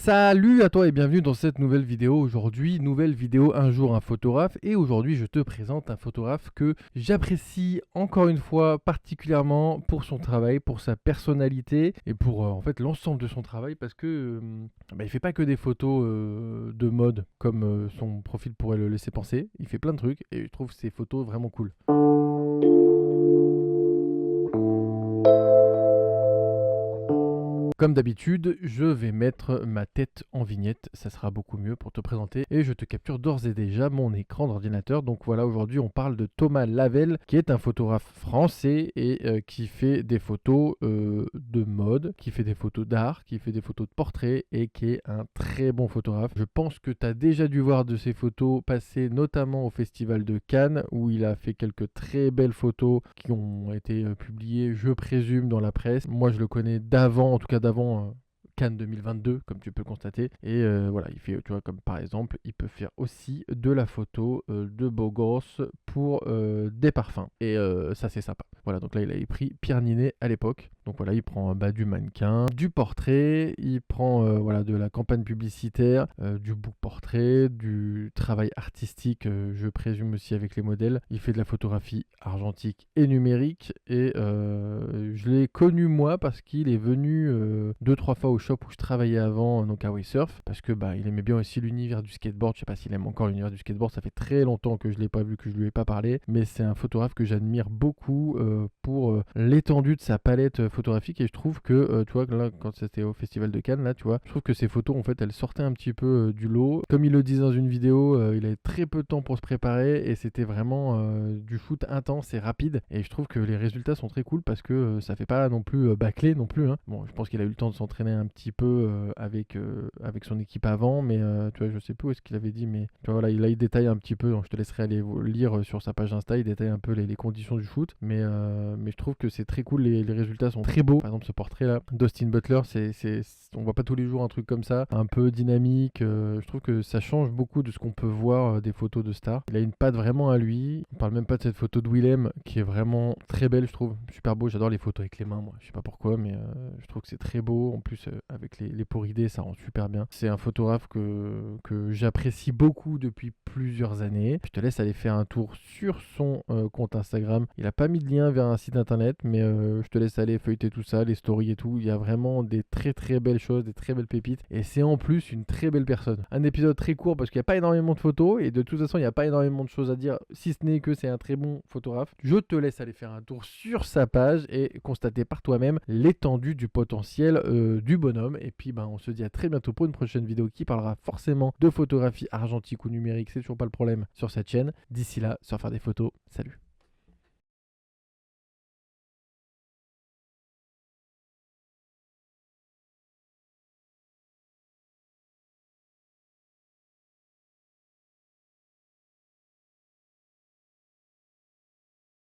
Salut à toi et bienvenue dans cette nouvelle vidéo. Aujourd'hui, nouvelle vidéo Un jour un photographe. Et aujourd'hui, je te présente un photographe que j'apprécie encore une fois particulièrement pour son travail, pour sa personnalité et pour en fait l'ensemble de son travail parce que il fait pas que des photos de mode comme son profil pourrait le laisser penser. Il fait plein de trucs et je trouve ses photos vraiment cool. Comme d'habitude, je vais mettre ma tête en vignette, ça sera beaucoup mieux pour te présenter et je te capture d'ores et déjà mon écran d'ordinateur. Donc voilà, aujourd'hui on parle de Thomas Lavelle qui est un photographe français et qui fait des photos de mode, qui fait des photos d'art, qui fait des photos de portraits et qui est un très bon photographe. Je pense que tu as déjà dû voir de ses photos passer notamment au Festival de Cannes où il a fait quelques très belles photos qui ont été publiées, je présume, dans la presse. Moi je le connais d'avant, en tout cas d'avant Cannes 2022, comme tu peux le constater. Et voilà, il fait, tu vois, comme par exemple, il peut faire aussi de la photo de beaux gosses pour des parfums. Et ça, c'est sympa. Voilà, donc là, il avait pris Pierre Ninet à l'époque. Donc voilà, il prend du mannequin, du portrait, il prend voilà, de la campagne publicitaire, du book portrait, du travail artistique, je présume aussi avec les modèles. Il fait de la photographie argentique et numérique. Et je l'ai connu moi parce qu'il est venu 2-3 fois au shop où je travaillais avant, donc à Waysurf, parce que il aimait bien aussi l'univers du skateboard. Je sais pas s'il aime encore l'univers du skateboard, ça fait très longtemps que je l'ai pas vu, que je lui ai pas parlé, mais c'est un photographe que j'admire beaucoup pour l'étendue de sa palette photographique. Et je trouve que tu vois, là, quand c'était au Festival de Cannes, là, tu vois, je trouve que ces photos, en fait, elles sortaient un petit peu du lot. Comme il le disait dans une vidéo, il avait très peu de temps pour se préparer et c'était vraiment du shoot intense et rapide. Et je trouve que les résultats sont très cool parce que ça fait pas non plus bâclé non plus, hein. Bon, je pense qu'il a eu le temps de s'entraîner un petit peu avec son équipe avant, mais tu vois, je sais plus où est-ce qu'il avait dit, mais tu vois, voilà, il détaille un petit peu, donc je te laisserai aller lire sur sa page Insta, il détaille un peu les conditions du shoot, mais je trouve que c'est très cool, les résultats sont très beaux. Par exemple, ce portrait là d'Austin Butler, on voit pas tous les jours un truc comme ça, un peu dynamique. Je trouve que ça change beaucoup de ce qu'on peut voir des photos de stars. Il a une patte vraiment à lui. On parle même pas de cette photo de Willem qui est vraiment très belle, je trouve, super beau. J'adore les photos avec les mains, moi, je sais pas pourquoi, mais je trouve que c'est très beau. En plus, avec les poridés, ça rend super bien. C'est un photographe que j'apprécie beaucoup depuis plusieurs années. Je te laisse aller faire un tour sur son compte Instagram. Il a pas mis de lien vers un site internet, mais je te laisse aller feuilleter tout ça, les stories et tout. Il y a vraiment des très très belles choses, des très belles pépites. Et c'est en plus une très belle personne. Un épisode très court parce qu'il n'y a pas énormément de photos. Et de toute façon, il n'y a pas énormément de choses à dire, si ce n'est que c'est un très bon photographe. Je te laisse aller faire un tour sur sa page et constater par toi-même l'étendue du potentiel du bonhomme. Et puis on se dit à très bientôt pour une prochaine vidéo qui parlera forcément de photographie argentique ou numérique. C'est toujours pas le problème sur cette chaîne. D'ici là, sur faire des photos. Salut.